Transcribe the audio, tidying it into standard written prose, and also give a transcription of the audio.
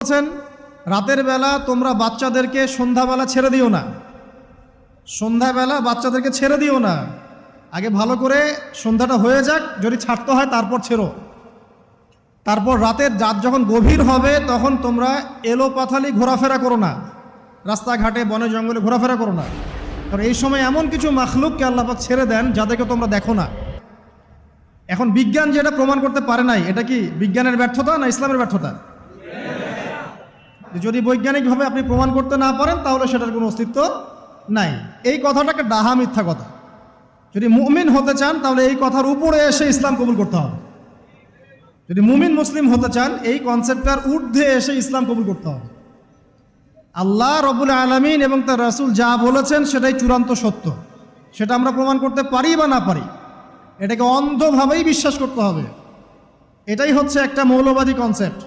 বলছেন রাতের বেলা তোমরা বাচ্চাদেরকে সন্ধ্যাবেলা ছেড়ে দিও না। সন্ধ্যাবেলা বাচ্চাদেরকে ছেড়ে দিও না, আগে ভালো করে সন্ধ্যাটা হয়ে যাক, যদি ছাড়তে হয় তারপর ছেড়ো। তারপর রাতের রাত যখন গভীর হবে তখন তোমরা এলোপাথালি ঘোরাফেরা করো না, রাস্তাঘাটে বনে জঙ্গলে ঘোরাফেরা করো না। কারণ এই সময় এমন কিছু মাখলুককে আল্লাহ পাক ছেড়ে দেন যাদেরকে তোমরা দেখো না। এখন বিজ্ঞান যেটা প্রমাণ করতে পারে নাই, এটা কি বিজ্ঞানের ব্যর্থতা না ইসলামের ব্যর্থতা? যদি বৈজ্ঞানিকভাবে আপনি প্রমাণ করতে না পারেন তাহলে সেটার কোনো অস্তিত্ব নাই। এই কথাটাকে ডাহা মিথ্যা কথা। যদি মুমিন হতে চান তাহলে এই কথার উপরে এসে ইসলাম কবুল করতে হবে। যদি মুমিন মুসলিম হতে চান এই কনসেপ্টটার ঊর্ধ্বে এসে ইসলাম কবুল করতে হবে। আল্লাহ রব্বুল আলামিন এবং তার রাসূল যা বলেছেন সেটাই চূড়ান্ত সত্য, সেটা আমরা প্রমাণ করতে পারি বা না পারি, এটাকে অন্ধভাবেই বিশ্বাস করতে হবে। এটাই হচ্ছে একটা মৌলবাদী কনসেপ্ট।